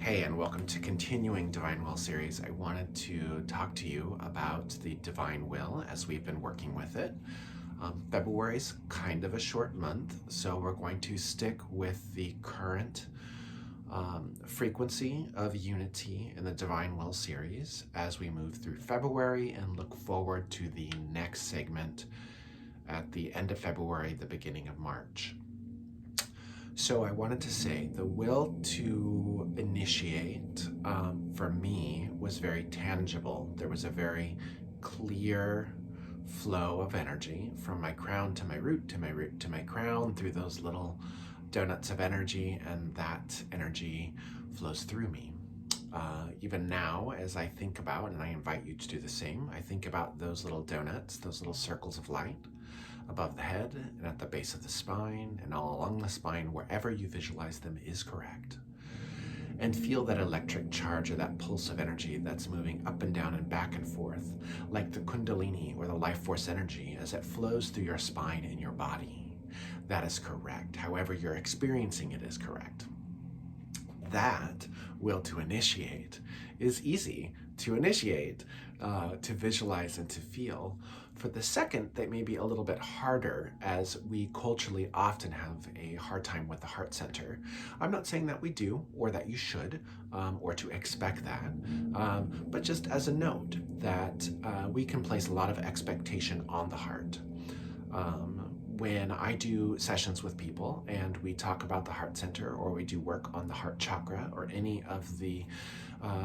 Hey, and welcome to Continuing Divine Will series. I wanted to talk to you about the Divine Will as we've been working with it. February's kind of a short month, so we're going to stick with the current frequency of unity in the Divine Will series as we move through February and look forward to the next segment at the end of February, the beginning of March. So I wanted to say the will to initiate for me was very tangible. There was a very clear flow of energy from my crown to my root, to my root to my crown, through those little donuts of energy, and that energy flows through me. Even now, as I think about, and I invite you to do the same, I think about those little donuts, those little circles of light above the head and at the base of the spine and all along the spine, wherever you visualize them is correct. And feel that electric charge or that pulse of energy that's moving up and down and back and forth, like the Kundalini or the life force energy as it flows through your spine and your body. That is correct. However you're experiencing it is correct. That will to initiate is easy to initiate, to visualize and to feel. For the second, that may be a little bit harder, as we culturally often have a hard time with the heart center. I'm not saying that we do, or that you should, or to expect that, but just as a note that we can place a lot of expectation on the heart. When I do sessions with people and we talk about the heart center, or we do work on the heart chakra, or any of the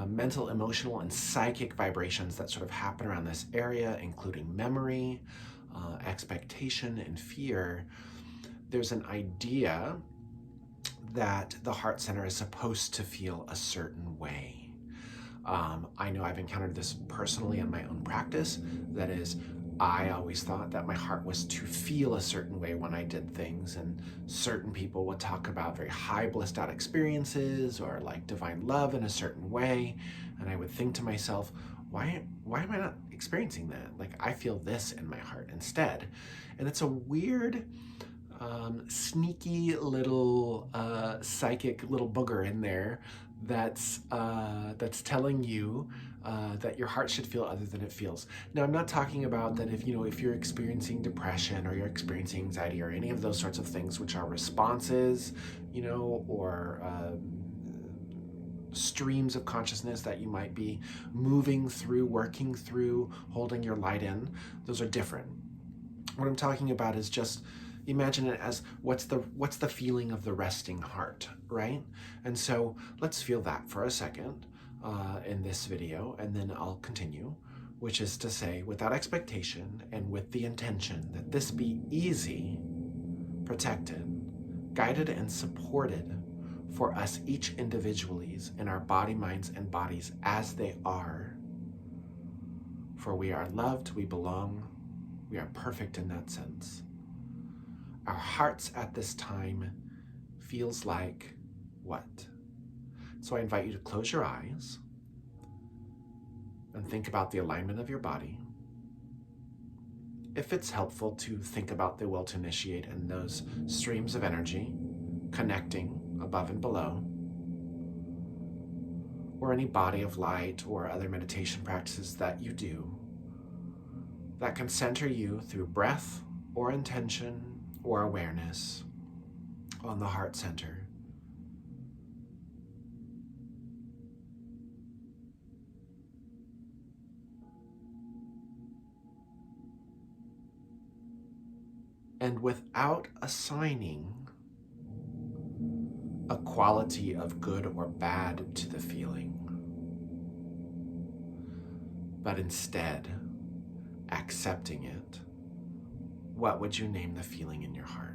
mental, emotional, and psychic vibrations that sort of happen around this area, including memory, expectation, and fear, there's an idea that the heart center is supposed to feel a certain way. I know I've encountered this personally in my own practice. That is, I always thought that my heart was to feel a certain way when I did things, and certain people would talk about very high blissed out experiences or like divine love in a certain way, and I would think to myself, why am I not experiencing that? Like, I feel this in my heart instead. And it's a weird, sneaky little psychic little booger in there that's telling you that your heart should feel other than it feels. Now, I'm not talking about that if you're experiencing depression or you're experiencing anxiety or any of those sorts of things, which are responses, or streams of consciousness that you might be moving through, working through, holding your light in. Those are different. What I'm talking about is just imagine it as what's the feeling of the resting heart, right? And so let's feel that for a second in this video, and then I'll continue, which is to say, without expectation and with the intention that this be easy, protected, guided, and supported for us each individually in our body, minds, and bodies as they are. For we are loved, we belong, we are perfect in that sense. Our hearts at this time feels like what? So I invite you to close your eyes and think about the alignment of your body. If it's helpful to think about the will to initiate and those streams of energy connecting above and below, or any body of light or other meditation practices that you do that can center you through breath or intention or awareness on the heart center. And without assigning a quality of good or bad to the feeling, but instead accepting it, what would you name the feeling in your heart?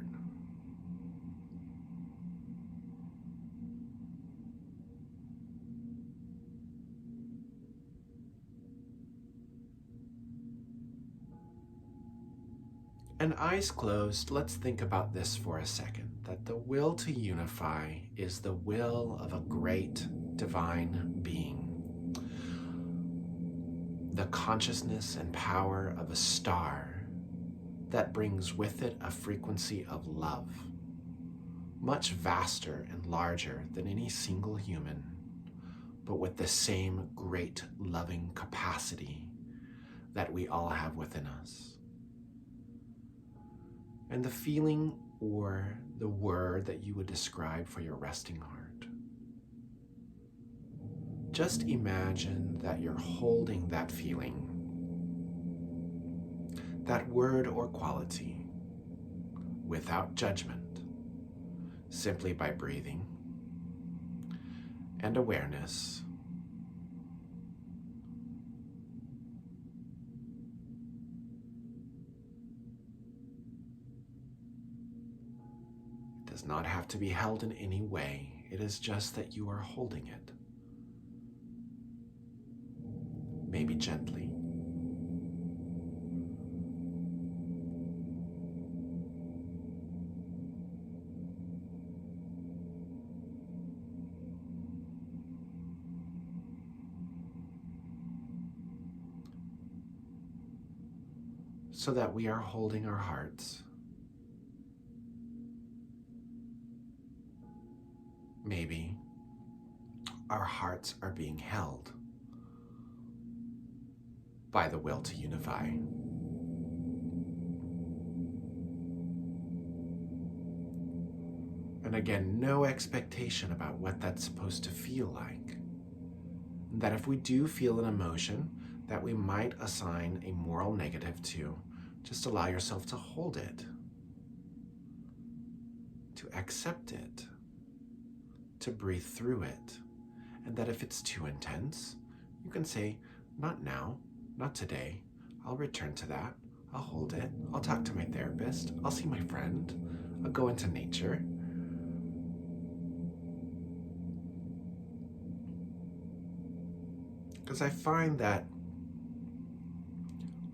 And eyes closed, let's think about this for a second, that the will to unify is the will of a great divine being. The consciousness and power of a star that brings with it a frequency of love, much vaster and larger than any single human, but with the same great loving capacity that we all have within us. And the feeling or the word that you would describe for your resting heart. Just imagine that you're holding that feeling, that word or quality, without judgment, simply by breathing and awareness. It does not have to be held in any way. It is just that you are holding it. Maybe gently. So that we are holding our hearts. Maybe our hearts are being held by the will to unify. And again, no expectation about what that's supposed to feel like. That if we do feel an emotion that we might assign a moral negative to, just allow yourself to hold it, to accept it, to breathe through it. And that if it's too intense, you can say, not now, not today. I'll return to that. I'll hold it. I'll talk to my therapist. I'll see my friend. I'll go into nature. Because I find that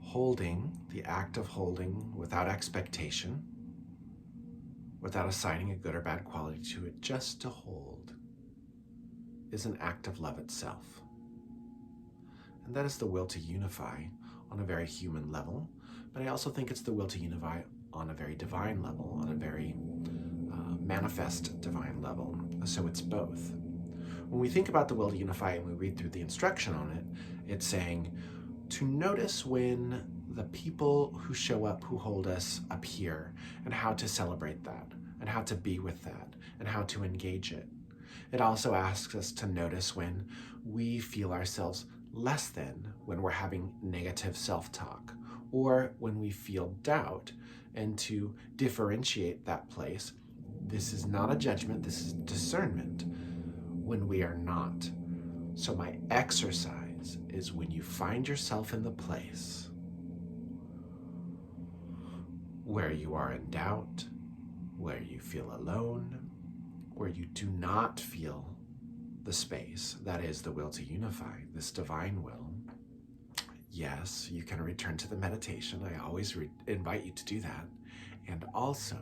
holding, the act of holding without expectation, without assigning a good or bad quality to it, just to hold, is an act of love itself. And that is the will to unify on a very human level, but I also think it's the will to unify on a very divine level, on a very manifest divine level. So it's both. When we think about the will to unify and we read through the instruction on it, it's saying to notice when the people who show up, who hold us, appear, and how to celebrate that, and how to be with that, and how to engage it. It also asks us to notice when we feel ourselves less than, when we're having negative self-talk, or when we feel doubt, and to differentiate that place. This is not a judgment, this is discernment when we are not. So my exercise is when you find yourself in the place where you are in doubt, where you feel alone, where you do not feel the space, that is the will to unify, this divine will. Yes, you can return to the meditation. I always invite you to do that. And also,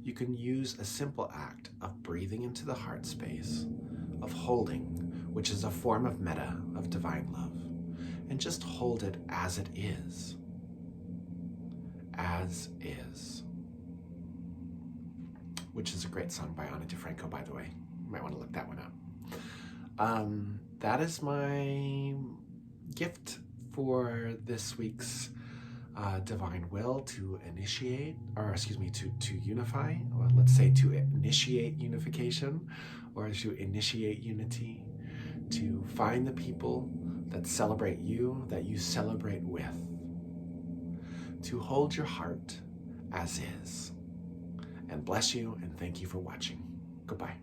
you can use a simple act of breathing into the heart space, of holding, which is a form of metta, of divine love, and just hold it as it is. As is. Which is a great song by Ana DeFranco, by the way. You might want to look that one up. That is my gift for this week's divine will to initiate, to unify, or let's say to initiate unification, or to initiate unity, to find the people that celebrate you, that you celebrate with, to hold your heart as is. And bless you, and thank you for watching. Goodbye.